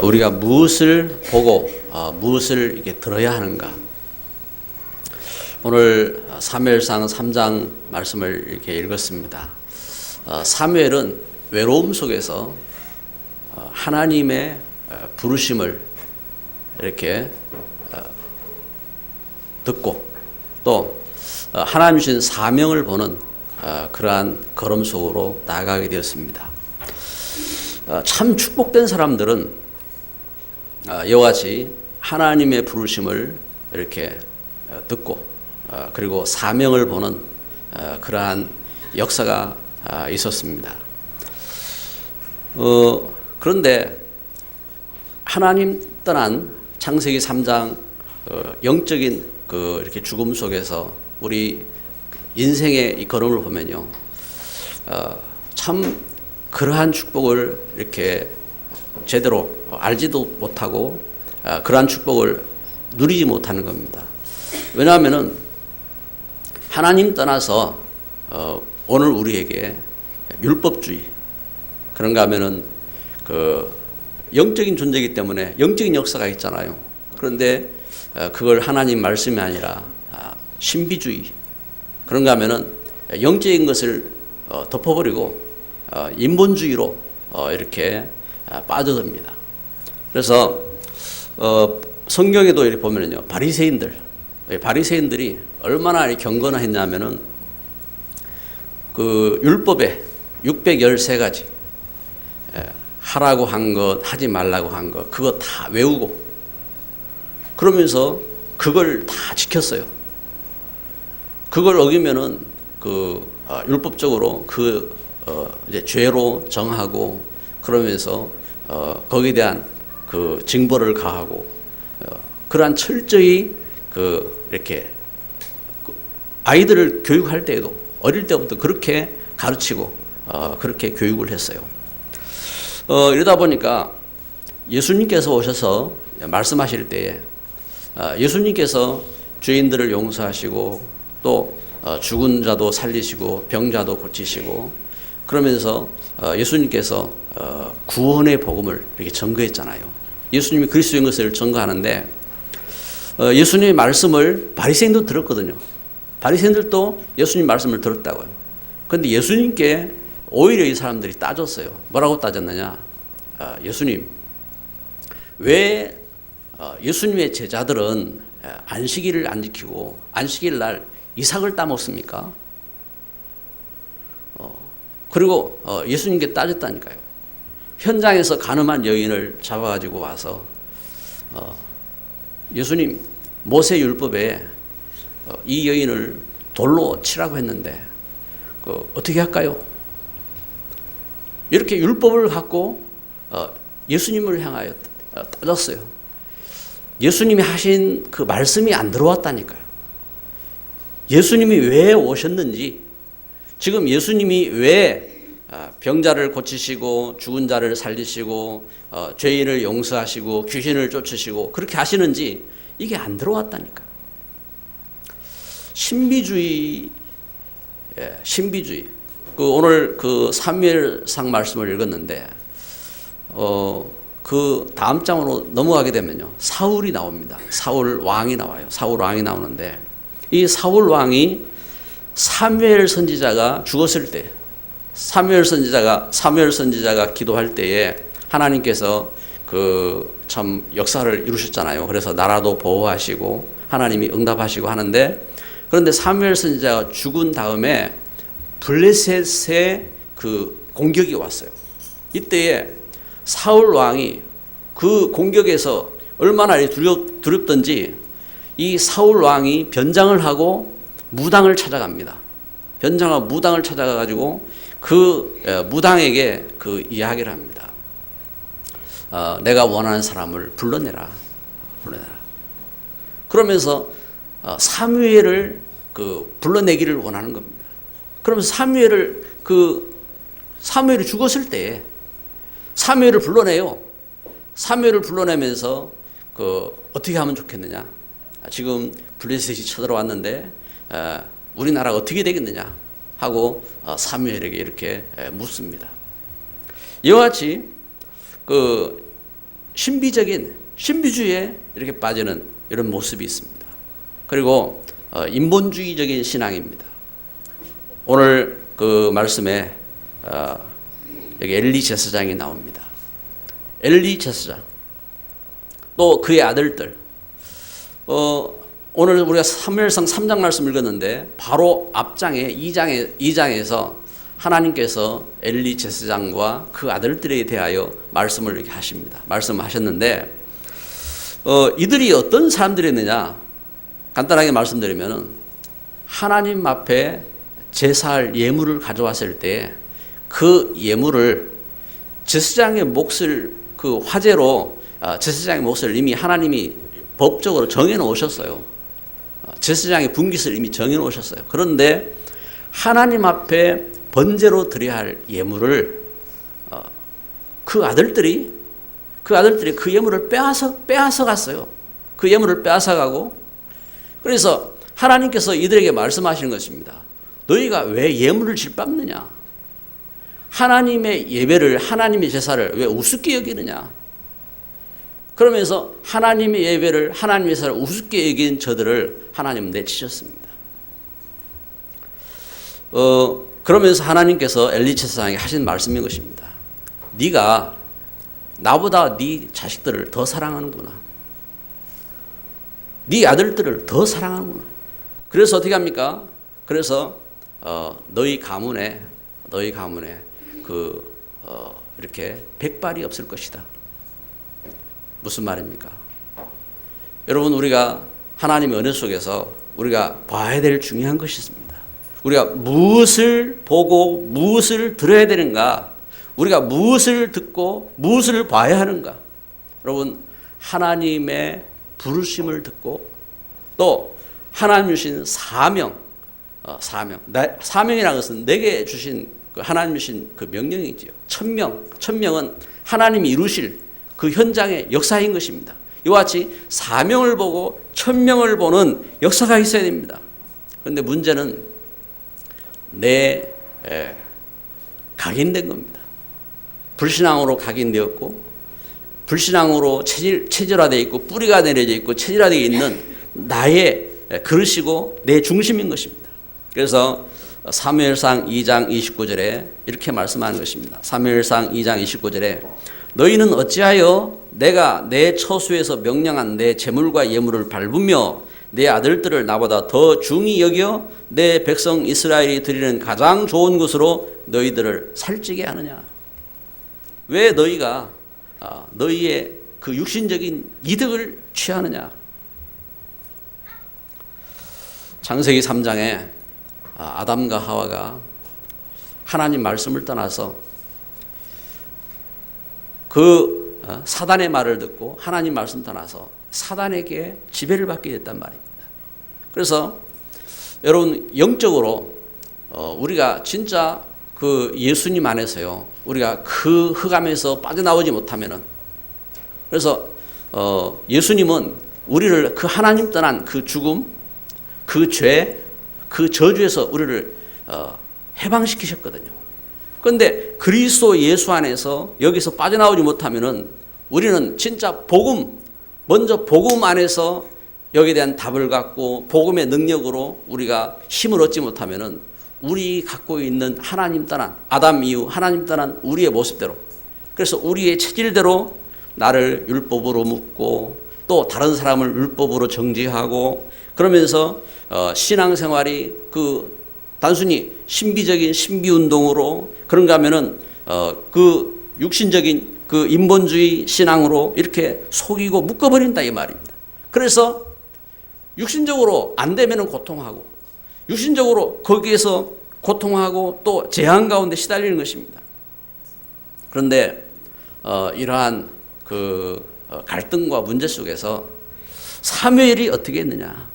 우리가 무엇을 보고 무엇을 이렇게 들어야 하는가? 오늘 사무엘상 3장 말씀을 이렇게 읽었습니다. 사무엘은 외로움 속에서 하나님의 부르심을 이렇게 듣고 또 하나님 주신 사명을 보는 그러한 걸음 속으로 나아가게 되었습니다. 참 축복된 사람들은 이와 같이 하나님의 부르심을 이렇게 듣고 그리고 사명을 보는 그러한 역사가 있었습니다. 그런데 하나님 떠난 창세기 3장 영적인 이렇게 죽음 속에서 우리 인생의 이 걸음을 보면요, 참 그러한 축복을 이렇게 제대로 알지도 못하고 그러한 축복을 누리지 못하는 겁니다. 왜냐하면은 하나님 떠나서 오늘 우리에게 율법주의, 그런가 하면은 영적인 존재이기 때문에 영적인 역사가 있잖아요. 그런데 그걸 하나님 말씀이 아니라 신비주의, 그런가 하면은 영적인 것을 덮어버리고 인본주의로 이렇게 빠져듭니다. 그래서 성경에도 이렇게 보면요, 바리새인들이 얼마나 경건했냐면은 그 율법에 613가지 하라고 한 것, 하지 말라고 한 것, 그거 다 외우고 그러면서 그걸 다 지켰어요. 그걸 어기면은 율법적으로 이제 죄로 정하고 그러면서 거기에 대한 징벌을 가하고 그러한 철저히 이렇게 아이들을 교육할 때에도 어릴 때부터 그렇게 가르치고 그렇게 교육을 했어요. 이러다 보니까 예수님께서 오셔서 말씀하실 때에 예수님께서 죄인들을 용서하시고 또 죽은 자도 살리시고 병자도 고치시고 그러면서 예수님께서 구원의 복음을 이렇게 전거했잖아요. 예수님이 그리스도인 것을 전거하는데 예수님의 말씀을 바리새인도 들었거든요. 바리새인들도 예수님 말씀을 들었다고요. 그런데 예수님께 오히려 이 사람들이 따졌어요. 뭐라고 따졌느냐? 예수님, 왜 예수님의 제자들은 안식일을 안 지키고 안식일 날 이삭을 따먹습니까? 그리고 예수님께 따졌다니까요. 현장에서 가늠한 여인을 잡아가지고 와서 예수님, 모세 율법에 이 여인을 돌로 치라고 했는데 어떻게 할까요? 이렇게 율법을 갖고 예수님을 향하여 따졌어요. 예수님이 하신 그 말씀이 안 들어왔다니까요. 예수님이 왜 오셨는지, 지금 예수님이 왜 병자를 고치시고 죽은 자를 살리시고 죄인을 용서하시고 귀신을 쫓으시고 그렇게 하시는지 이게 안 들어왔다니까요. 신비주의. 오늘 사무엘상 말씀을 읽었는데 그 다음 장으로 넘어가게 되면요, 사울이 나옵니다. 사울 왕이 나와요. 사울 왕이 나오는데 이 사울 왕이 사무엘 선지자가 죽었을 때, 사무엘 선지자가 기도할 때에 하나님께서 참 역사를 이루셨잖아요. 그래서 나라도 보호하시고 하나님이 응답하시고 하는데, 그런데 사무엘 선지자가 죽은 다음에 블레셋의 공격이 왔어요. 이때에 사울 왕이 그 공격에서 얼마나 두렵던지 이 사울 왕이 변장을 하고 무당을 찾아갑니다. 변장하고 무당을 찾아가가지고 무당에게 이야기를 합니다. 내가 원하는 사람을 불러내라. 그러면서 사무엘을 불러내기를 원하는 겁니다. 그러면서 사무엘이 죽었을 때 사무엘을 불러내요. 사무엘을 불러내면서 어떻게 하면 좋겠느냐? 지금 블레셋이 쳐들어왔는데 우리나라가 어떻게 되겠느냐 하고 사무엘에게 이렇게 묻습니다. 이와 같이 신비적인 신비주의에 이렇게 빠지는 이런 모습이 있습니다. 그리고 인본주의적인 신앙입니다. 오늘 그 말씀에 여기 엘리 제사장이 나옵니다. 엘리 제사장 또 그의 아들들. 오늘 우리가 사무엘상 3장 말씀 읽었는데 바로 앞장에 2장에서 하나님께서 엘리 제사장과 그 아들들에 대하여 말씀을 이렇게 하십니다. 말씀하셨는데 이들이 어떤 사람들이었느냐 간단하게 말씀드리면 하나님 앞에 제사할 예물을 가져왔을 때 그 예물을 제사장의 몫을 그 화제로 제사장의 몫을 이미 하나님이 법적으로 정해 놓으셨어요. 제사장의 분깃을 이미 정해 놓으셨어요. 그런데 하나님 앞에 번제로 드려야 할 예물을 그 아들들이 그 예물을 빼앗아 갔어요. 그 예물을 빼앗아 가고 그래서 하나님께서 이들에게 말씀하시는 것입니다. 너희가 왜 예물을 짓밟느냐? 하나님의 예배를 하나님의 제사를 왜 우습게 여기느냐? 그러면서 하나님의 예배를 하나님의 제사를 우습게 여긴 저들을 하나님은 내치셨습니다. 그러면서 하나님께서 엘리 제사장에게 하신 말씀인 것입니다. 네가 나보다 네 자식들을 더 사랑하는구나. 네 아들들을 더 사랑하는구나. 그래서 어떻게 합니까? 그래서 너희 가문에 이렇게 백발이 없을 것이다. 무슨 말입니까? 여러분 우리가 하나님의 은혜 속에서 우리가 봐야 될 중요한 것이 있습니다. 우리가 무엇을 보고 무엇을 들어야 되는가? 우리가 무엇을 듣고 무엇을 봐야 하는가? 여러분 하나님의 부르심을 듣고 또 하나님 주신 사명이라는 것은 내게 주신 그 하나님 주신 그 명령이지요. 천명은 하나님이 이루실 그 현장의 역사인 것입니다. 이와 같이 사명을 보고 천명을 보는 역사가 있어야 됩니다. 그런데 문제는 각인된 겁니다. 불신앙으로 각인되었고 불신앙으로 체질화되어 있고 뿌리가 내려져 있고 체질화되어 있는 나의 그릇이고 내 중심인 것입니다. 그래서 사무엘상 2장 29절에 이렇게 말씀하는 것입니다. 사무엘상 2장 29절에 너희는 어찌하여 내가 내 처소에서 명령한 내 제물과 예물을 밟으며 내 아들들을 나보다 더 중히 여겨 내 백성 이스라엘이 드리는 가장 좋은 것으로 너희들을 살찌게 하느냐? 왜 너희가 너희의 그 육신적인 이득을 취하느냐? 창세기 3장에 아담과 하와가 하나님 말씀을 떠나서 그 사단의 말을 듣고 하나님 말씀 떠나서 사단에게 지배를 받게 됐단 말입니다. 그래서 여러분 영적으로 우리가 진짜 그 예수님 안에서요 우리가 그 흑암에서 빠져나오지 못하면은 그래서 예수님은 우리를 그 하나님 떠난 그 죽음 그 죄 그 저주에서 우리를 해방시키셨거든요. 그런데 그리스도 예수 안에서 여기서 빠져나오지 못하면은 우리는 진짜 먼저 복음 안에서 여기에 대한 답을 갖고 복음의 능력으로 우리가 힘을 얻지 못하면은 우리 갖고 있는 하나님 떠난 아담 이후 하나님 떠난 우리의 모습대로 그래서 우리의 체질대로 나를 율법으로 묶고 또 다른 사람을 율법으로 정죄하고 그러면서 신앙생활이 그 단순히 신비적인 신비운동으로 그런가 하면은 그 육신적인 그 인본주의 신앙으로 이렇게 속이고 묶어버린다 이 말입니다. 그래서 육신적으로 안 되면은 고통하고 육신적으로 거기에서 고통하고 또 재앙 가운데 시달리는 것입니다. 그런데 이러한 그 갈등과 문제 속에서 사무엘이 어떻게 했느냐?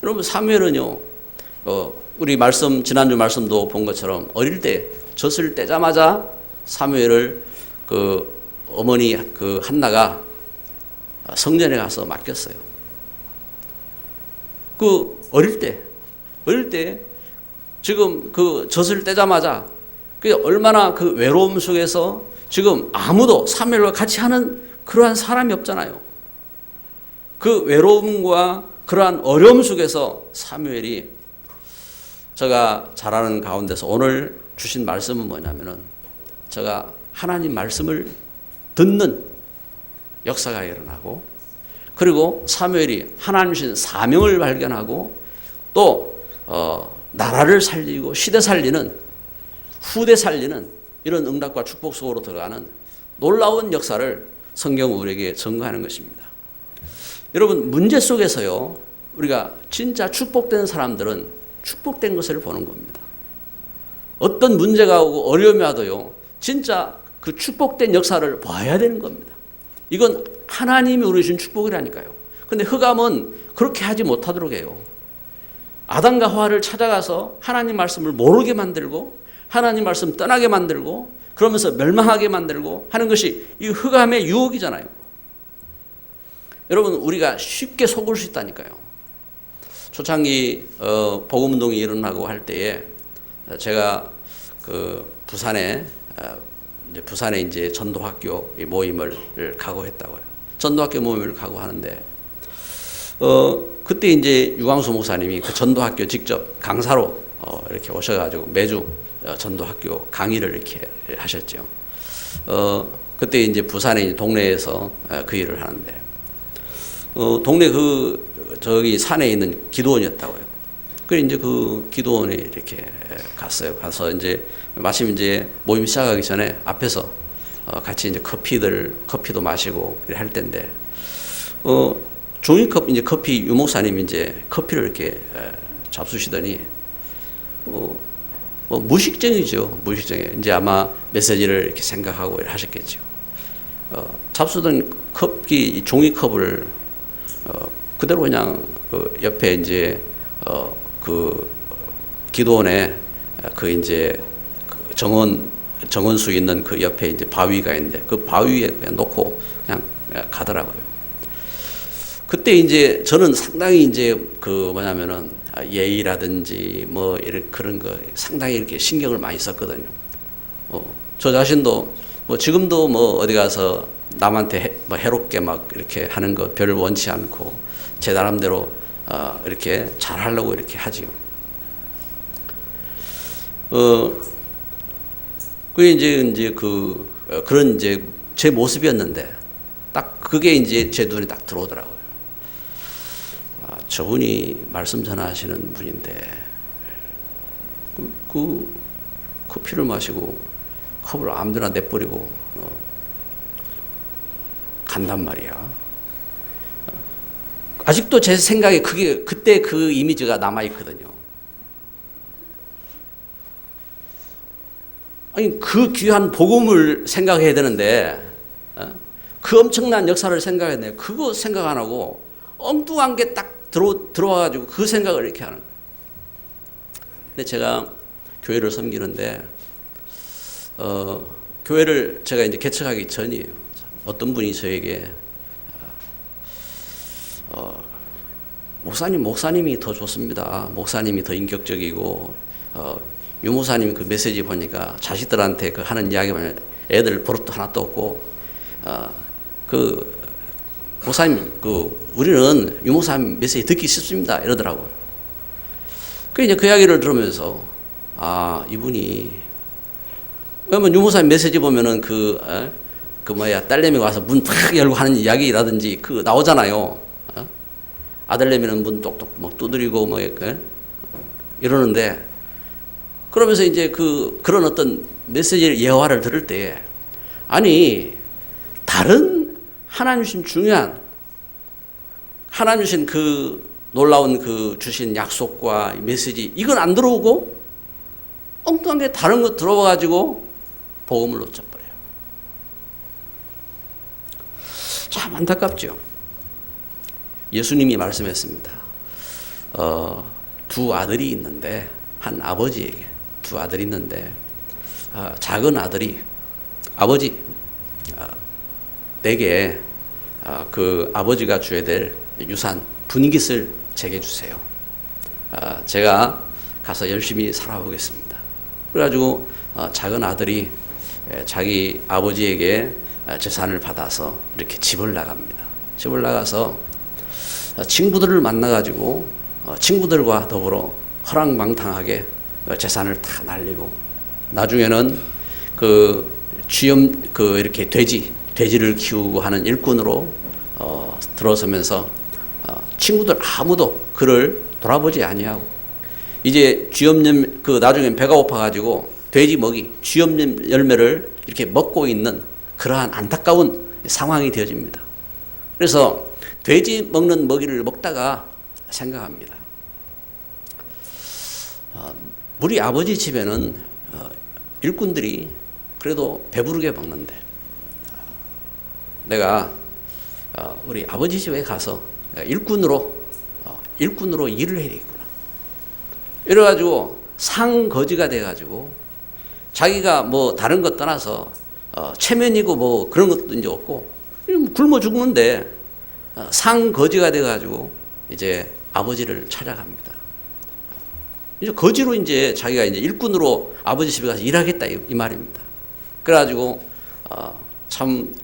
여러분 사무엘은요 우리 말씀 지난주 말씀도 본 것처럼 어릴 때 젖을 떼자마자 사무엘을 그 어머니 그 한나가 성전에 가서 맡겼어요. 그 어릴 때 지금 그 젖을 떼자마자 그 얼마나 그 외로움 속에서 지금 아무도 사무엘과 같이 하는 그러한 사람이 없잖아요. 그 외로움과 그러한 어려움 속에서 사무엘이 제가 잘 아는 가운데서 오늘 주신 말씀은 뭐냐면은 제가 하나님 말씀을 듣는 역사가 일어나고 그리고 사무엘이 하나님 주신 사명을 발견하고 또 나라를 살리고 시대 살리는 후대 살리는 이런 응답과 축복 속으로 들어가는 놀라운 역사를 성경은 우리에게 증거하는 것입니다. 여러분 문제 속에서요 우리가 진짜 축복된 사람들은 축복된 것을 보는 겁니다. 어떤 문제가 오고 어려움이 와도요 진짜 그 축복된 역사를 봐야 되는 겁니다. 이건 하나님이 우리 주신 축복이라니까요. 근데 흑암은 그렇게 하지 못하도록 해요. 아담과 하와를 찾아가서 하나님 말씀을 모르게 만들고 하나님 말씀 떠나게 만들고 그러면서 멸망하게 만들고 하는 것이 이 흑암의 유혹이잖아요. 여러분 우리가 쉽게 속을 수 있다니까요. 초창기 복음운동이 일어나고 할 때에 제가 그 부산에 이제 전도학교 모임을 가고 했다고요. 전도학교 모임을 가고 하는데 그때 이제 유광수 목사님이 그 전도학교 직접 강사로 이렇게 오셔가지고 매주 전도학교 강의를 이렇게 하셨죠. 그때 이제 부산의 동네에서 그 일을 하는데 동네 저기 산에 있는 기도원이었다고요. 그래 이제 그 기도원에 이렇게 갔어요. 가서 이제 마침 이제 모임 시작하기 전에 앞에서 같이 이제 커피도 마시고 할 때인데 종이컵 이제 커피 유목사님이 이제 커피를 이렇게 잡수시더니 뭐 무식증이죠. 무식증에 이제 아마 메시지를 이렇게 생각하고 하셨겠죠. 잡수던 컵이 종이컵을 그대로 그냥 그 옆에 이제 그 기도원에 그 이제 그 정원수 있는 그 옆에 이제 바위가 있는데 그 바위에 그냥 놓고 그냥 가더라고요. 그때 이제 저는 상당히 이제 그 뭐냐면은 예의라든지 뭐 이런 그런 거 상당히 이렇게 신경을 많이 썼거든요. 저 자신도 뭐 지금도 뭐 어디 가서 남한테 뭐 해롭게 막 이렇게 하는 거 별 원치 않고 제 나름대로 이렇게 잘하려고 이렇게 하지요. 그게 이제 그런 이제 제 모습이었는데 딱 그게 이제 제 눈에 딱 들어오더라고요. 저분이 말씀 전하시는 분인데 그 커피를 마시고 컵을 아무데나 내버리고 간단 말이야. 아직도 제 생각에 그때 그 이미지가 남아 있거든요. 아니 그 귀한 복음을 생각해야 되는데 그 엄청난 역사를 생각해야 되는데 그거 생각 안 하고 엉뚱한 게 딱 들어와가지고 그 생각을 이렇게 하는 거예요. 근데 제가 교회를 섬기는데 교회를 제가 이제 개척하기 전이에요. 어떤 저에게 목사님이 더 좋습니다. 목사님이 더 인격적이고 유목사님 그 메시지 보니까 자식들한테 그 하는 이야기 보면 애들 버릇도 하나도 없고 그 목사님 우리는 유목사님 메시지 듣기 쉽습니다 이러더라고요. 그 이제 그 이야기를 들으면서 이분이 왜냐면 유목사님 메시지 보면은 딸내미 와서 문 탁 열고 하는 이야기라든지 그 나오잖아요. 아들내미는 문 똑똑 막 두드리고 뭐 이러는데 그러면서 이제 그런 어떤 메시지를 예화를 들을 때 아니 다른 하나님 주신 중요한 하나님 주신 그 놀라운 그 주신 약속과 메시지 이건 안 들어오고 엉뚱한 게 다른 거 들어와 가지고 복음을 놓쳐버려요. 참 안타깝죠. 예수님이 말씀했습니다. 두 아들이 있는데 한 아버지에게 두 아들이 있는데 작은 아들이 아버지 내게 그 아버지가 줘야 될 유산 분깃을 제게 주세요. 제가 가서 열심히 살아보겠습니다. 그래가지고 작은 아들이 자기 아버지에게 재산을 받아서 이렇게 집을 나갑니다. 집을 나가서 친구들을 만나가지고 친구들과 더불어 허랑방탕하게 재산을 다 날리고 나중에는 이렇게 돼지를 키우고 하는 일꾼으로 들어서면서 친구들 아무도 그를 돌아보지 아니하고 이제 쥐염 나중엔 배가 고파가지고 돼지 먹이 쥐염 열매를 이렇게 먹고 있는 그러한 안타까운 상황이 되어집니다. 그래서 돼지 먹는 먹이를 먹다가 생각합니다. 우리 아버지 집에는 일꾼들이 그래도 배부르게 먹는데 내가 우리 아버지 집에 가서 일꾼으로 일을 해야 되겠구나. 이래가지고 상거지가 돼가지고 자기가 뭐 다른 것 떠나서 체면이고 뭐 그런 것도 이제 없고 굶어 죽는데 상거지가 돼가지고 이제 아버지를 찾아갑니다. 이제 거지로 이제 자기가 이제 일꾼으로 아버지 집에 가서 일하겠다 이 말입니다. 그래가지고 참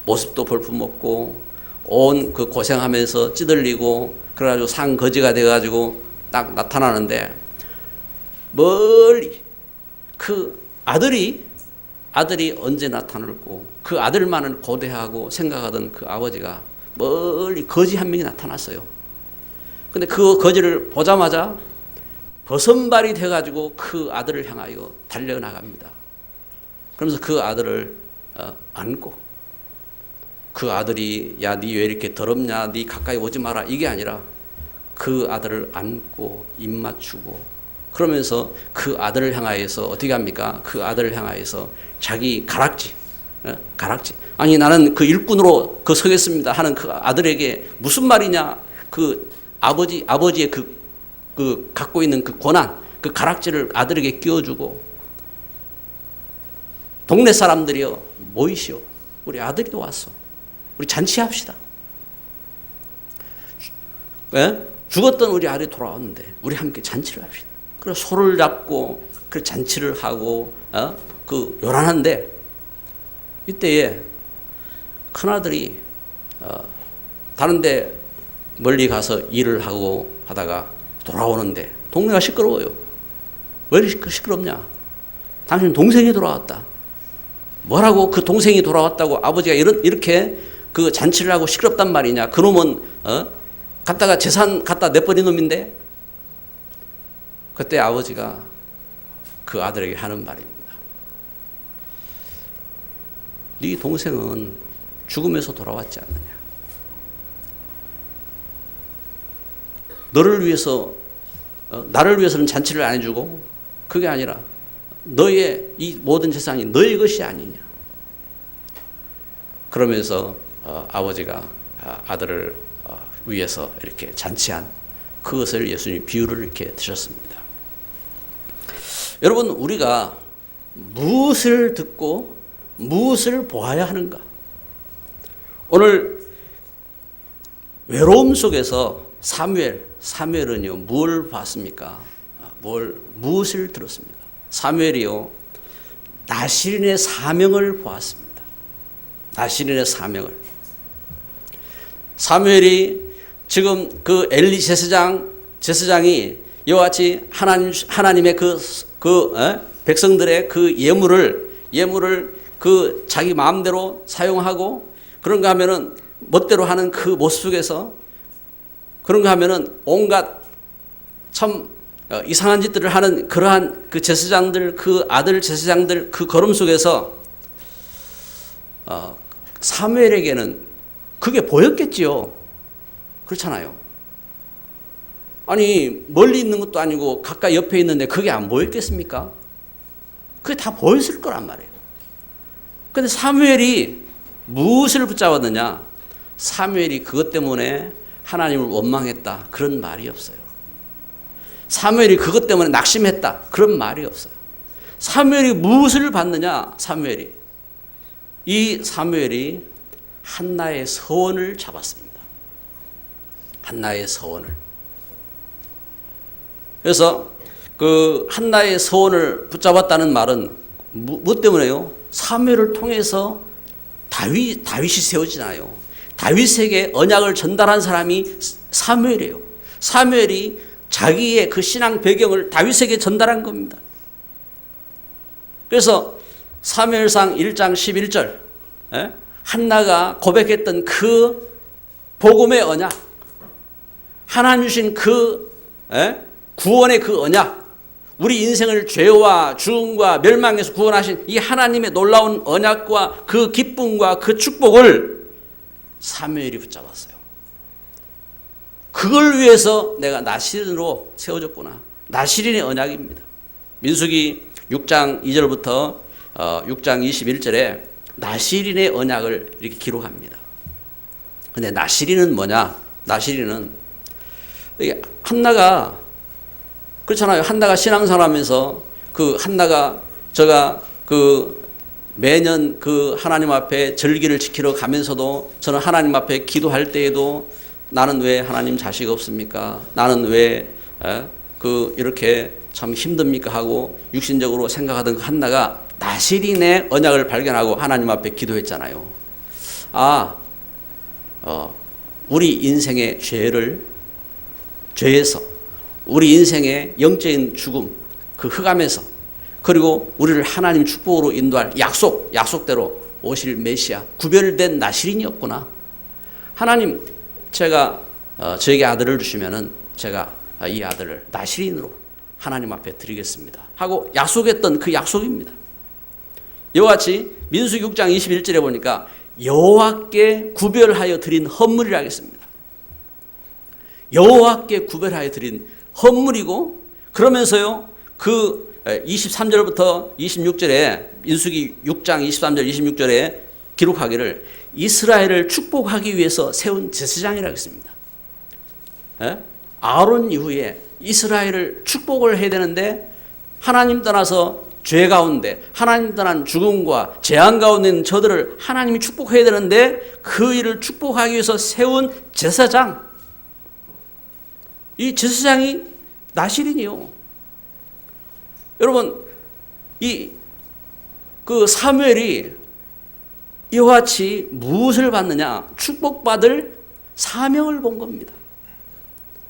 모습도 볼품없고 온 그 고생하면서 찌들리고 그래가지고 상거지가 돼가지고 딱 나타나는데 멀리 그 아들이 언제 나타날고 그 아들만을 고대하고 생각하던 그 아버지가 멀리 거지 한 명이 나타났어요. 근데 그 거지를 보자마자 버선발이 돼가지고 그 아들을 향하여 달려나갑니다. 그러면서 그 아들을 안고 그 아들이 야, 니 왜 이렇게 더럽냐, 니 가까이 오지 마라 이게 아니라 그 아들을 안고 입 맞추고 그러면서 그 아들을 향하여서 어떻게 합니까? 그 아들을 향하여서 자기 가락지 아니 나는 그 일꾼으로 서겠습니다 하는 그 아들에게 무슨 말이냐, 그 아버지의 그 갖고 있는 그 권한 그 가락지를 아들에게 끼워주고 동네 사람들이여 모이시오, 우리 아들이 왔어, 우리 잔치합시다. 죽었던 우리 아들이 돌아왔는데 우리 함께 잔치를 합시다. 그래서 소를 잡고 그 잔치를 하고 요란한데 이때에 큰아들이 다른데 멀리 가서 일을 하고 하다가 돌아오는데 동네가 시끄러워요. 왜 이렇게 시끄럽냐? 당신 동생이 돌아왔다. 뭐라고 그 동생이 돌아왔다고 아버지가 이렇게 그 잔치를 하고 시끄럽단 말이냐? 그놈은 갖다가 재산 갖다 내버린 놈인데. 그때 아버지가 그 아들에게 하는 말입니다. 네 동생은 죽음에서 돌아왔지 않느냐? 너를 위해서 나를 위해서는 잔치를 안 해주고 그게 아니라 너의 이 모든 재산이 너의 것이 아니냐? 그러면서 아버지가 아들을 위해서 이렇게 잔치한 그것을 예수님이 비유를 이렇게 드셨습니다. 여러분, 우리가 무엇을 듣고 무엇을 보아야 하는가? 오늘 외로움 속에서 사무엘은요 뭘 봤습니까? 무엇을 들었습니까? 사무엘이요 나실인의 사명을 보았습니다. 나실인의 사명을. 사무엘이 지금 그 엘리 제사장이 이와 같이 하나님의 백성들의 그 예물을 그 자기 마음대로 사용하고 그런가 하면은 멋대로 하는 그 모습 속에서 그런가 하면은 온갖 참 이상한 짓들을 하는 그러한 그 제사장들, 그 아들 제사장들 그 걸음 속에서 사무엘에게는 그게 보였겠지요. 그렇잖아요. 아니 멀리 있는 것도 아니고 가까이 옆에 있는데 그게 안 보였겠습니까? 그게 다 보였을 거란 말이에요. 그런데 사무엘이 무엇을 붙잡았느냐? 사무엘이 그것 때문에 하나님을 원망했다 그런 말이 없어요. 사무엘이 그것 때문에 낙심했다 그런 말이 없어요. 사무엘이 무엇을 받느냐? 사무엘이 한나의 서원을 잡았습니다. 한나의 서원을. 그래서 그 한나의 서원을 붙잡았다는 말은 뭐 때문에요? 사무엘을 통해서 다윗이 세워지나요? 다윗에게 언약을 전달한 사람이 사무엘이에요. 사무엘이 자기의 그 신앙 배경을 다윗에게 전달한 겁니다. 그래서 사무엘상 1장 11절 한나가 고백했던 그 복음의 언약, 하나님 주신 그 구원의 그 언약, 우리 인생을 죄와 죽음과 멸망에서 구원하신 이 하나님의 놀라운 언약과 그 기쁨과 그 축복을 사무엘이 붙잡았어요. 그걸 위해서 내가 나실인으로 세워졌구나. 나실인의 언약입니다. 민수기 6장 2절부터 6장 21절에 나실인의 언약을 이렇게 기록합니다. 근데 나실인은 뭐냐? 나실인은 한나가 그렇잖아요. 한나가 신앙생활하면서 그 한나가 매년 그 하나님 앞에 절기를 지키러 가면서도 저는 하나님 앞에 기도할 때에도 나는 왜 하나님 자식 없습니까? 나는 왜 이렇게 참 힘듭니까? 하고 육신적으로 생각하던 그 한나가 나실인의 언약을 발견하고 하나님 앞에 기도했잖아요. 우리 인생의 죄에서 우리 인생의 영적인 죽음, 그 흑암에서, 그리고 우리를 하나님 축복으로 인도할 약속대로 오실 메시아, 구별된 나실인이었구나. 하나님, 제가 저에게 아들을 주시면은 제가 이 아들을 나실인으로 하나님 앞에 드리겠습니다 하고 약속했던 그 약속입니다. 이와 같이 민수기 6장 21절에 보니까 여호와께 구별하여 드린 헌물이라 하겠습니다. 여호와께 구별하여 드린 헌물이고, 그러면서요 그 23절부터 26절에 민수기 6장 23절 26절에 기록하기를 이스라엘을 축복하기 위해서 세운 제사장이라고 했습니다. 아론 이후에 이스라엘을 축복을 해야 되는데 하나님 떠나서 죄 가운데, 하나님 떠난 죽음과 재앙 가운데 있는 저들을 하나님이 축복해야 되는데 그 일을 축복하기 위해서 세운 제사장, 이 제사장이 나실인이요. 여러분, 그 사무엘이 이와 같이 무엇을 받느냐? 축복받을 사명을 본 겁니다.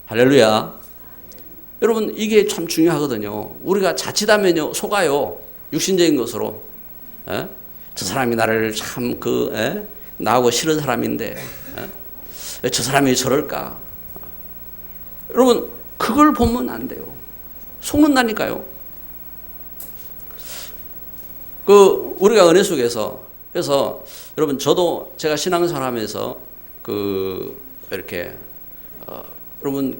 할렐루야. 여러분, 이게 참 중요하거든요. 우리가 자칫하면요, 속아요. 육신적인 것으로. 저 사람이 나를 참 나하고 싫은 사람인데, 저 사람이 왜 저럴까? 여러분, 그걸 보면 안 돼요. 속는다니까요. 우리가 은혜 속에서, 그래서 여러분, 저도 제가 신앙생활 하면서 이렇게, 여러분,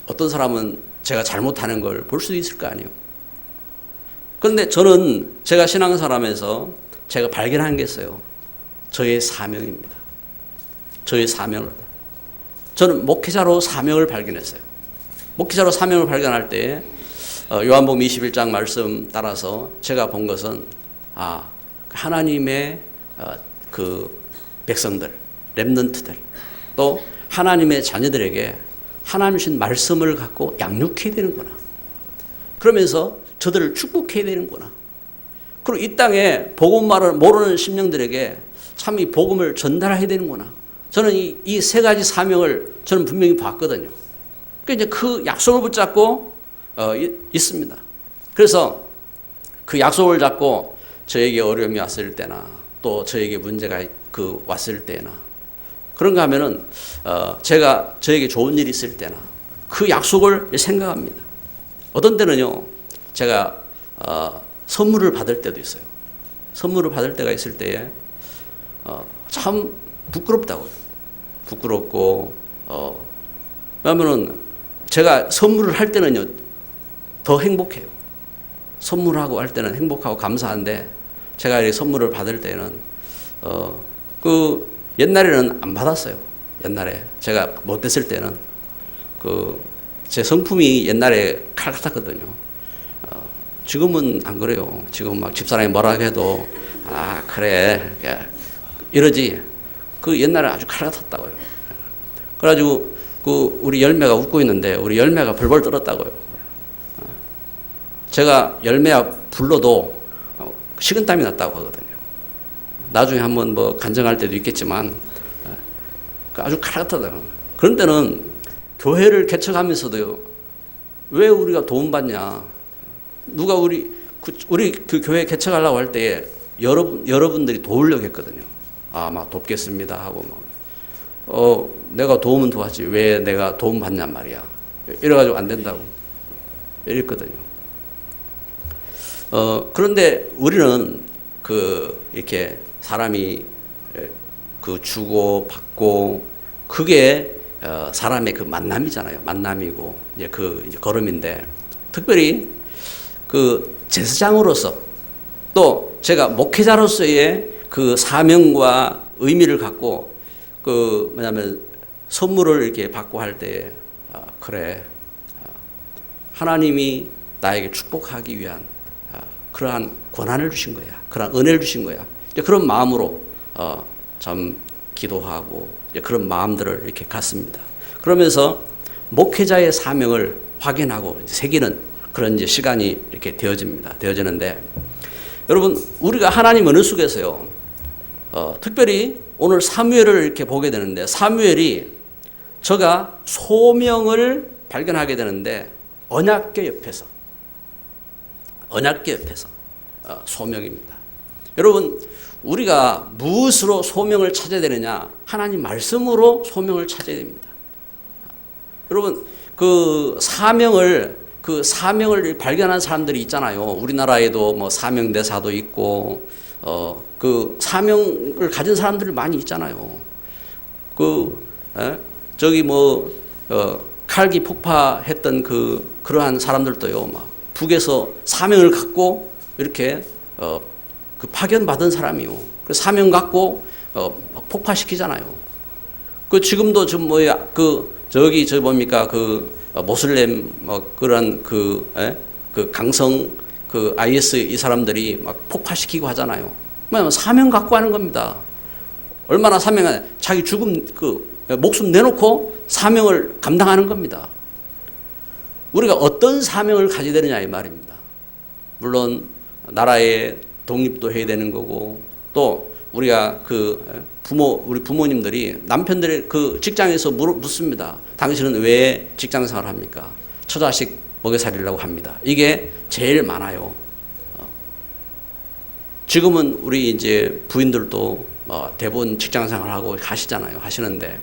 어떤 사람은 제가 잘못하는 걸 볼 수도 있을 거 아니에요. 그런데 저는 제가 신앙생활 하면서 제가 발견한 게 있어요. 저의 사명입니다. 저의 사명을. 저는 목회자로 사명을 발견했어요. 목회자로 사명을 발견할 때 요한복음 21장 말씀 따라서 제가 본 것은 하나님의 그 백성들, 렘넌트들, 또 하나님의 자녀들에게 하나님 주신 말씀을 갖고 양육해야 되는구나. 그러면서 저들을 축복해야 되는구나. 그리고 이 땅에 복음말을 모르는 심령들에게 참 이 복음을 전달해야 되는구나. 저는 이 세 가지 사명을 저는 분명히 봤거든요. 그러니까 이제 그 약속을 붙잡고 있습니다. 그래서 그 약속을 잡고 저에게 어려움이 왔을 때나 또 저에게 문제가 왔을 때나 그런가 하면은 저에게 좋은 일이 있을 때나 그 약속을 생각합니다. 어떤 때는요, 제가 선물을 받을 때도 있어요. 선물을 받을 때가 있을 때에 참 부끄럽다고요. 부끄럽고 왜냐면은 제가 선물을 할 때는요 더 행복해요. 선물하고 할 때는 행복하고 감사한데 제가 이 선물을 받을 때는 옛날에는 안 받았어요. 옛날에 제가 못됐을 때는 제 성품이 옛날에 칼 같았거든요. 지금은 안 그래요. 지금 막 집사람이 뭐라고 해도 그래 이러지. 옛날에 아주 칼 같았다고요. 그래가지고 우리 열매가 웃고 있는데 우리 열매가 벌벌 떨었다고요. 제가 열매야 불러도 식은땀이 났다고 하거든요. 나중에 한번 뭐 간증할 때도 있겠지만 아주 칼같다고요. 그런 때는 교회를 개척하면서도요, 왜 우리가 도움받냐? 누가 우리 그 교회 개척하려고 할 때에 여러분들이 도우려고 했거든요. 막 돕겠습니다 하고 내가 도움은 도와지 왜 내가 도움 받냔 말이야. 이래가지고 안 된다고 이랬거든요. 그런데 우리는 이렇게 사람이 주고 받고 그게 사람의 그 만남이잖아요. 만남이고 이제 이제 걸음인데, 특별히 제사장으로서 또 제가 목회자로서의 그 사명과 의미를 갖고 뭐냐면 선물을 이렇게 받고 할 때 그래, 하나님이 나에게 축복하기 위한 그러한 권한을 주신 거야. 그러한 은혜를 주신 거야. 이제 그런 마음으로 참 기도하고 이제 그런 마음들을 이렇게 갖습니다. 그러면서 목회자의 사명을 확인하고 새기는 그런 이제 시간이 이렇게 되어지는데, 여러분, 우리가 하나님 어느 속에서요, 특별히 오늘 사무엘을 이렇게 보게 되는데, 사무엘이 저가 소명을 발견하게 되는데 언약궤 옆에서 소명입니다. 여러분, 우리가 무엇으로 소명을 찾아야 되느냐? 하나님 말씀으로 소명을 찾아야 됩니다. 여러분, 그 사명을 발견한 사람들이 있잖아요. 우리나라에도 뭐 사명대사도 있고, 그 사명을 가진 사람들이 많이 있잖아요. 저기 칼기 폭파했던 그러한 사람들도요, 막 북에서 사명을 갖고 이렇게 파견받은 사람이요. 그 사명 갖고 폭파시키잖아요. 지금도 뭡니까 모슬렘 그런 강성 IS 이 사람들이 막 폭파시키고 하잖아요. 사명 갖고 하는 겁니다. 얼마나 사명하냐? 자기 죽음 목숨 내놓고 사명을 감당하는 겁니다. 우리가 어떤 사명을 가져야 되느냐 이 말입니다. 물론 나라의 독립도 해야 되는 거고, 또 우리가 우리 부모님들이 남편들의 직장에서 묻습니다. 당신은 왜 직장 생활을 합니까? 처자식 먹여 살리려고 합니다. 이게 제일 많아요. 지금은 우리 이제 부인들도 대부분 직장 생활하고 하시는데,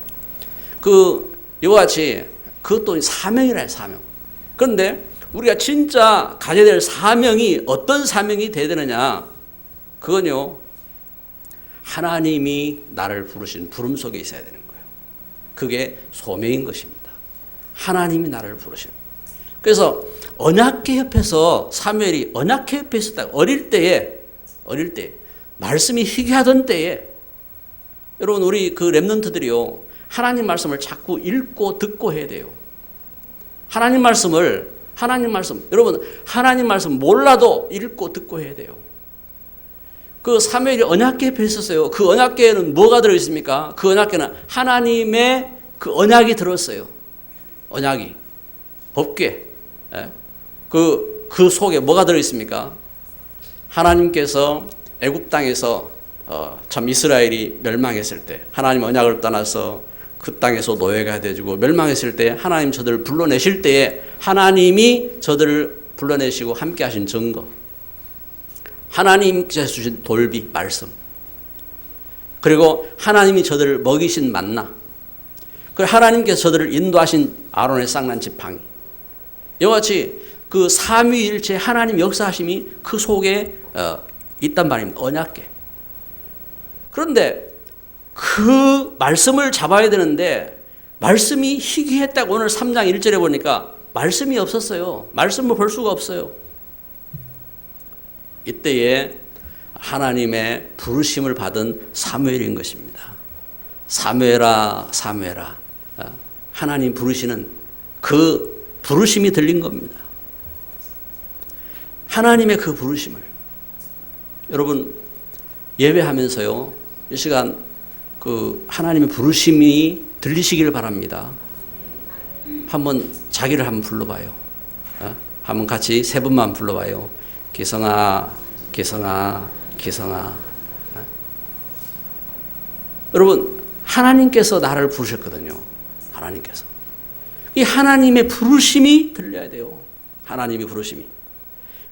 이와 같이 그것도 사명이라요, 사명. 그런데 우리가 진짜 가져야 될 사명이 어떤 사명이 돼야 되느냐? 그건요, 하나님이 나를 부르신 부름 속에 있어야 되는 거예요. 그게 소명인 것입니다. 하나님이 나를 부르신. 그래서 언약궤 옆에서 사무엘이 언약궤 옆에 있었다. 어릴 때 말씀이 희귀하던 때에, 여러분, 우리 렘넌트들이요, 하나님 말씀을 자꾸 읽고 듣고 해야 돼요. 하나님 말씀, 여러분, 하나님 말씀 몰라도 읽고 듣고 해야 돼요. 사무엘이 언약궤 옆에 있었어요. 그 언약궤에는 뭐가 들어있습니까? 그 언약궤는 하나님의 그 언약이 들었어요. 언약이. 법궤. 그 속에 뭐가 들어있습니까? 하나님께서 애굽 땅에서 참 이스라엘이 멸망했을 때, 하나님 언약을 떠나서 그 땅에서 노예가 되어지고 멸망했을 때 하나님 저들을 불러내실 때에 하나님이 저들을 불러내시고 함께 하신 증거, 하나님께서 주신 돌비 말씀, 그리고 하나님이 저들을 먹이신 만나, 그리고 하나님께서 저들을 인도하신 아론의 쌍난 지팡이, 이와 같이 그 삼위일체 하나님 역사하심이 그 속에 있단 말입니다. 언약궤. 그런데 그 말씀을 잡아야 되는데 말씀이 희귀했다고 오늘 3장 1절에 보니까 말씀이 없었어요. 말씀을 볼 수가 없어요. 이때에 하나님의 부르심을 받은 사무엘인 것입니다. 사무엘아, 사무엘아. 하나님 부르시는 그 부르심이 들린 겁니다. 하나님의 그 부르심을. 여러분, 예배하면서요, 이 시간 하나님의 부르심이 들리시기를 바랍니다. 한번 자기를 한번 불러봐요. 한번 같이 세 번만 불러봐요. 기성아, 기성아, 기성아. 여러분, 하나님께서 나를 부르셨거든요. 하나님께서. 이 하나님의 부르심이 들려야 돼요. 하나님의 부르심이.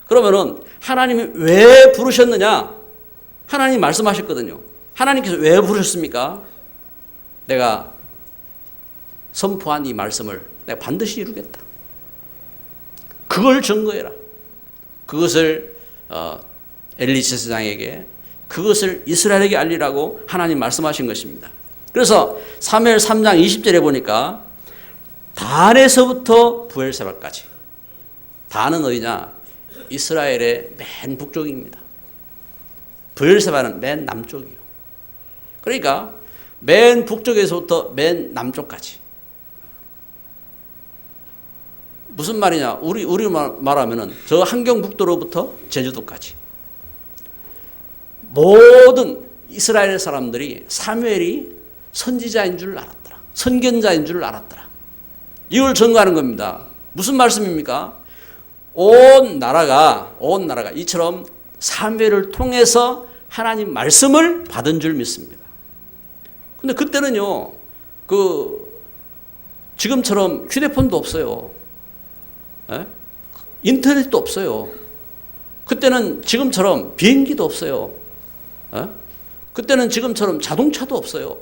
그러면은 하나님이 왜 부르셨느냐? 하나님 말씀하셨거든요. 하나님께서 왜 부르셨습니까? 내가 선포한 이 말씀을 내가 반드시 이루겠다. 그걸 증거해라. 그것을 엘리 제사장에게, 그것을 이스라엘에게 알리라고 하나님 말씀하신 것입니다. 그래서 사무엘 3장 20절에 보니까 단에서부터 브엘세바까지. 단은 어디냐? 이스라엘의 맨 북쪽입니다. 브엘세바는 맨 남쪽이요. 그러니까 맨 북쪽에서부터 맨 남쪽까지. 무슨 말이냐? 우리 말하면은 저 한경북도로부터 제주도까지. 모든 이스라엘 사람들이 사무엘이 선지자인 줄 알았더라. 선견자인 줄 알았더라. 이걸 증거하는 겁니다. 무슨 말씀입니까? 온 나라가 이처럼 사무엘을 통해서 하나님 말씀을 받은 줄 믿습니다. 근데 그때는요, 지금처럼 휴대폰도 없어요. 에? 인터넷도 없어요. 그때는 지금처럼 비행기도 없어요. 에? 그때는 지금처럼 자동차도 없어요.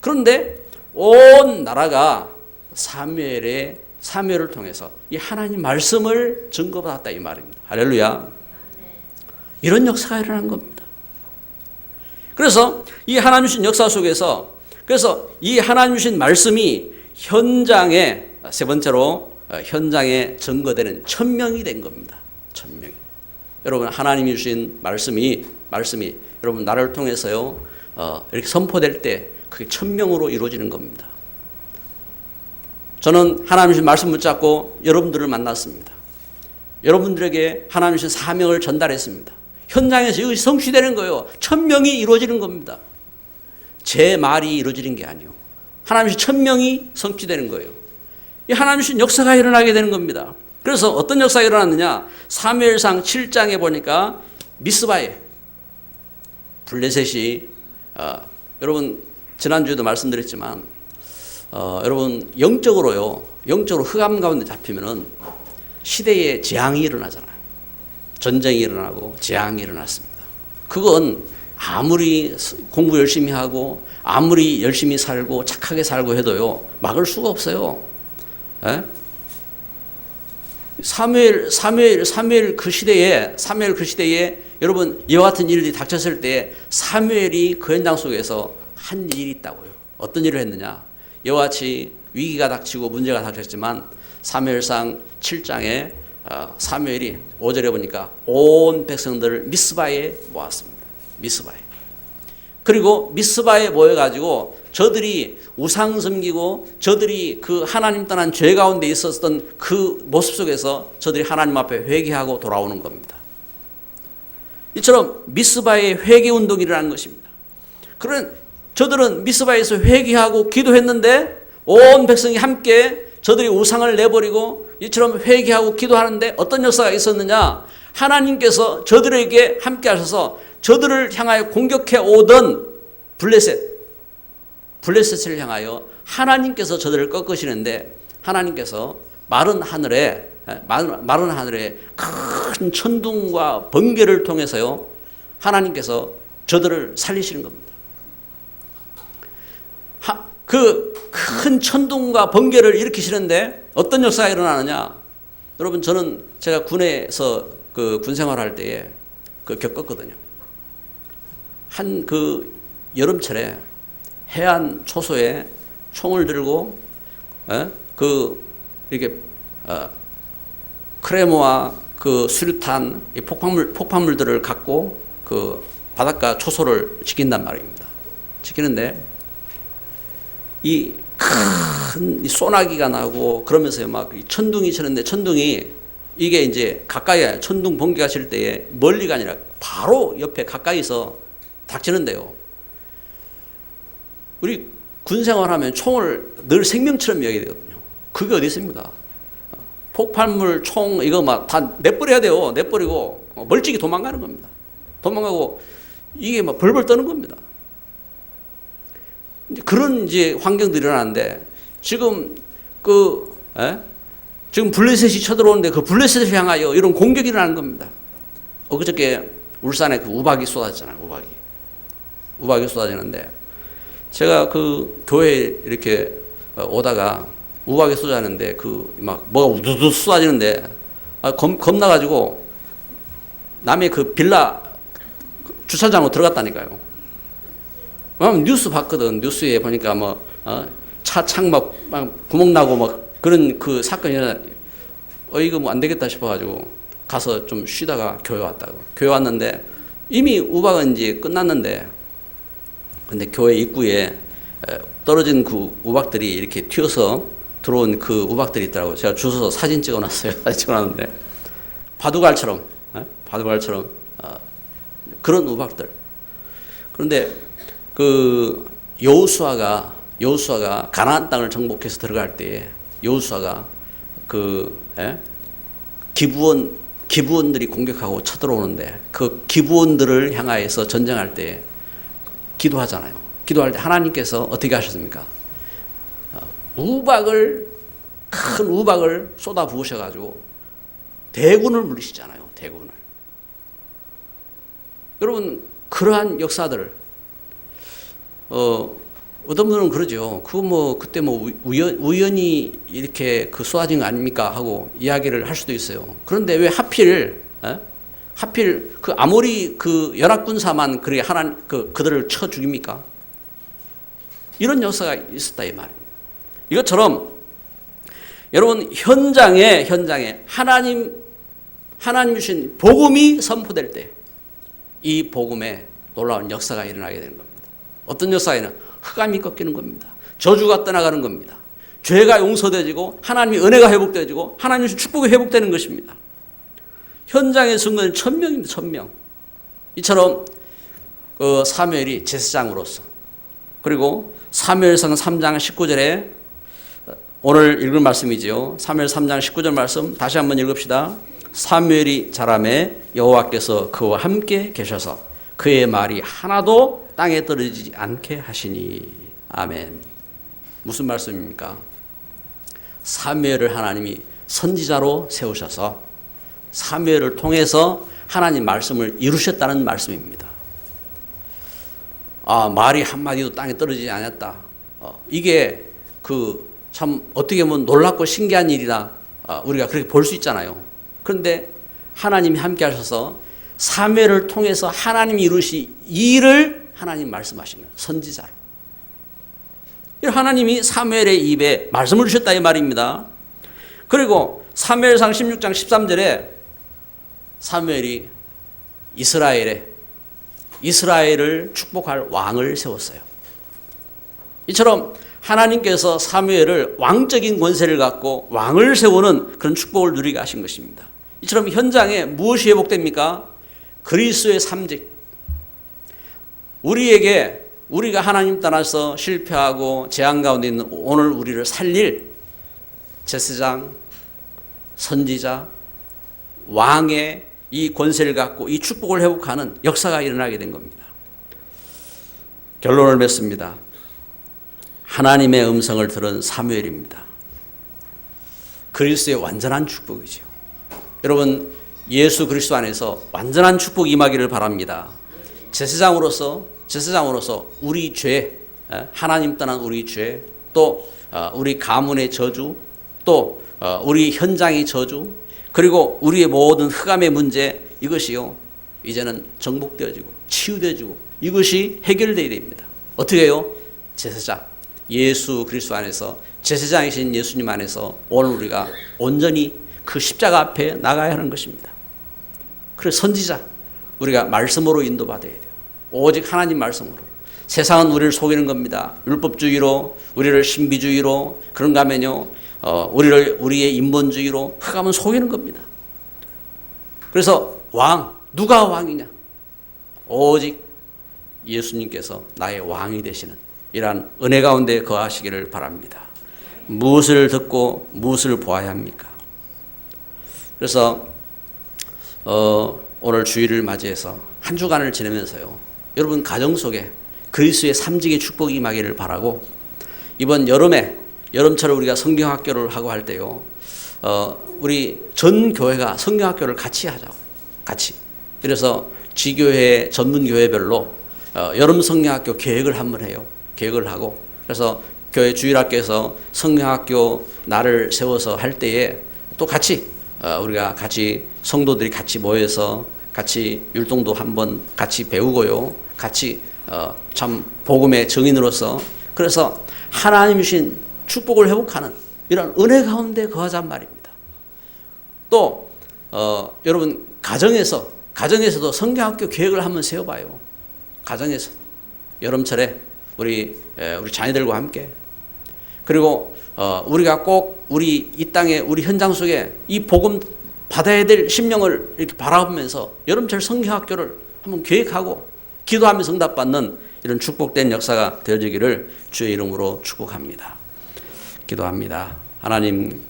그런데 온 나라가 사무엘을 통해서 이 하나님 말씀을 증거받았다 이 말입니다. 할렐루야. 이런 역사가 일어난 겁니다. 그래서 이 하나님 주신 역사 속에서, 그래서 이 하나님 주신 말씀이 현장에, 세 번째로 현장에 증거되는 천명이 된 겁니다. 천명이. 여러분, 하나님이 주신 말씀이 여러분 나를 통해서요 이렇게 선포될 때 그게 천명으로 이루어지는 겁니다. 저는 하나님 주신 말씀 붙잡고 여러분들을 만났습니다. 여러분들에게 하나님 주신 사명을 전달했습니다. 현장에서 이것이 성취되는 거예요. 천명이 이루어지는 겁니다. 제 말이 이루어지는 게 아니요. 하나님 주신 천명이 성취되는 거예요. 이 하나님 주신 역사가 일어나게 되는 겁니다. 그래서 어떤 역사가 일어났느냐? 사무엘상 7장에 보니까 미스바에 블레셋이 여러분 지난주에도 말씀드렸지만 여러분 영적으로 흑암 가운데 잡히면은 시대에 재앙이 일어나잖아요. 전쟁이 일어나고 재앙이 일어났습니다. 그건 아무리 공부 열심히 하고 아무리 열심히 살고 착하게 살고 해도요 막을 수가 없어요. 에? 사무엘 그 시대에 여러분 이와 같은 일이 닥쳤을 때 사무엘이 그 현장 속에서 한 일이 있다고요. 어떤 일을 했느냐? 이와 같이 위기가 닥치고 문제가 닥쳤지만 사무엘상 7장에 사무엘이 5절에 보니까 온 백성들을 미스바에 모았습니다. 미스바에. 그리고 미스바에 모여가지고 저들이 우상 섬기고 저들이 그 하나님 떠난 죄 가운데 있었던 그 모습 속에서 저들이 하나님 앞에 회개하고 돌아오는 겁니다. 이처럼 미스바의 회개 운동이 일어난 것입니다. 그런 저들은 미스바에서 회개하고 기도했는데 온 백성이 함께 저들이 우상을 내버리고 이처럼 회개하고 기도하는데 어떤 역사가 있었느냐? 하나님께서 저들에게 함께 하셔서 저들을 향하여 공격해 오던 블레셋을 향하여 하나님께서 저들을 꺾으시는데 하나님께서 마른 하늘에 큰 천둥과 번개를 통해서요 하나님께서 저들을 살리시는 겁니다. 그 큰 천둥과 번개를 일으키시는데 어떤 역사가 일어나느냐? 여러분 제가 군에서 그 군 생활할 때에 겪었거든요. 한 여름철에 해안 초소에 총을 들고 이렇게 크레모와 수류탄 폭발물들을 갖고 그 바닷가 초소를 지킨단 말입니다. 지키는데 이 큰 소나기가 나고 그러면서 막 천둥이 치는데 천둥이 이게 이제 가까이 천둥 번개가 칠 때에 멀리가 아니라 바로 옆에 가까이서 닥치는데요. 우리 군 생활하면 총을 늘 생명처럼 여겨야 되거든요. 그게 어디 있습니까? 폭발물, 총 이거 막 다 내버려야 돼요. 내버리고 멀찍이 도망가는 겁니다. 도망가고 이게 막 벌벌 떠는 겁니다. 이제 그런 이제 환경들이 일어나는데 지금 지금 블레셋이 쳐들어오는데 그 블레셋을 향하여 이런 공격이 일어나는 겁니다. 그저께 울산에 그 우박이 쏟아지잖아요. 우박이 쏟아지는데 제가 그 교회에 이렇게 오다가 우박이 쏟아지는데 그 막 뭐가 우두두 쏟아지는데 겁나가지고 남의 그 빌라 주차장으로 들어갔다니까요. 뉴스 봤거든. 뉴스에 보니까 뭐 차 창 막 구멍 나고 막 그런 그 사건이 이거 뭐 안 되겠다 싶어가지고 가서 좀 쉬다가 교회 왔다고. 교회 왔는데 이미 우박은 이제 끝났는데 근데 교회 입구에 떨어진 그 우박들이 이렇게 튀어서 들어온 그 우박들이 있더라고요. 제가 주워서 사진 찍어놨어요. 사진 찍어놨는데 바둑알처럼 그런 우박들. 그런데 그 여호수아가 가나안 땅을 정복해서 들어갈 때에 여호수아가 기브온들이 공격하고 쳐들어오는데 그 기브온들을 향하여서 전쟁할 때 기도하잖아요. 기도할 때 하나님께서 어떻게 하셨습니까? 큰 우박을 쏟아 부으셔가지고 대군을 물리시잖아요. 대군을. 여러분 그러한 역사들 어떤 분은 그러죠. 그거 뭐 그때 뭐 우연히 이렇게 그 쏟아진 거 아닙니까 하고 이야기를 할 수도 있어요. 그런데 왜 하필 그 아모리 그 연합군사만 그렇게 그들을 쳐 죽입니까? 이런 역사가 있었다 이 말입니다. 이것처럼 여러분 현장에 하나님 주신 복음이 선포될 때 이 복음에 놀라운 역사가 일어나게 되는 겁니다. 어떤 역사에는 흑암이 꺾이는 겁니다. 저주가 떠나가는 겁니다. 죄가 용서되지고 하나님의 은혜가 회복되지고 하나님의 축복이 회복되는 것입니다. 현장의 증거는 1000명입니다. 1000명. 이처럼 그 사무엘이 제사장으로서 그리고 사무엘상 3장 19절에 오늘 읽을 말씀이지요. 사무엘 3장 19절 말씀 다시 한번 읽읍시다. 사무엘이 자라매 여호와께서 그와 함께 계셔서 그의 말이 하나도 땅에 떨어지지 않게 하시니. 아멘. 무슨 말씀입니까? 사무엘을 하나님이 선지자로 세우셔서 사무엘을 통해서 하나님 말씀을 이루셨다는 말씀입니다. 말이 한마디도 땅에 떨어지지 않았다. 이게 참 어떻게 보면 놀랍고 신기한 일이다. 우리가 그렇게 볼 수 있잖아요. 그런데 하나님이 함께 하셔서 사무엘을 통해서 하나님이 이루신 일을 하나님 말씀하신 거예요. 선지자로. 하나님이 사무엘의 입에 말씀을 주셨다 이 말입니다. 그리고 사무엘상 16장 13절에 사무엘이 이스라엘을 축복할 왕을 세웠어요. 이처럼 하나님께서 사무엘을 왕적인 권세를 갖고 왕을 세우는 그런 축복을 누리게 하신 것입니다. 이처럼 현장에 무엇이 회복됩니까? 그리스도의 삼직. 우리가 하나님 따라서 실패하고 재앙 가운데 있는 오늘 우리를 살릴 제사장, 선지자, 왕의 이 권세를 갖고 이 축복을 회복하는 역사가 일어나게 된 겁니다. 결론을 맺습니다. 하나님의 음성을 들은 사무엘입니다. 그리스도의 완전한 축복이죠. 여러분 예수 그리스도 안에서 완전한 축복이 임하기를 바랍니다. 제사장으로서 우리 죄, 하나님 떠난 우리 죄, 또 우리 가문의 저주, 또 우리 현장의 저주, 그리고 우리의 모든 흑암의 문제, 이것이요 이제는 정복되어지고 치유되어지고 이것이 해결되어야 됩니다. 어떻게 해요? 제사장 예수 그리스도 안에서, 제사장이신 예수님 안에서 오늘 우리가 온전히 그 십자가 앞에 나가야 하는 것입니다. 그래서 선지자, 우리가 말씀으로 인도받아야 돼요. 오직 하나님 말씀으로. 세상은 우리를 속이는 겁니다. 율법주의로, 우리를 신비주의로, 그런가 하면요 우리의 인본주의로 흑암은 속이는 겁니다. 그래서 누가 왕이냐? 오직 예수님께서 나의 왕이 되시는 이러한 은혜 가운데 거하시기를 바랍니다. 무엇을 듣고 무엇을 보아야 합니까? 그래서 오늘 주일을 맞이해서 한 주간을 지내면서요, 여러분 가정 속에 그리스도의 삼직의 축복이 임하기를 바라고, 이번 여름철에 우리가 성경학교를 하고 할 때요, 우리 전 교회가 성경학교를 같이 하자고, 같이. 그래서 지교회 전문 교회별로 여름 성경학교 계획을 한번 해요. 계획을 하고, 그래서 교회 주일학교에서 성경학교 날을 세워서 할 때에 또 같이 우리가 같이 성도들이 같이 모여서 같이 율동도 한번 같이 배우고요, 같이 참 복음의 증인으로서, 그래서 하나님 주신 축복을 회복하는 이런 은혜 가운데 거하자는 말입니다. 또 여러분 가정에서도 성경학교 계획을 한번 세워봐요. 가정에서 여름철에 우리 자녀들과 함께, 그리고 우리가 꼭 우리 이 땅에 우리 현장 속에 이 복음 받아야 될 심령을 이렇게 바라보면서 여름철 성경학교를 한번 계획하고 기도하면서 응답받는 이런 축복된 역사가 되어지기를 주의 이름으로 축복합니다. 기도합니다. 하나님,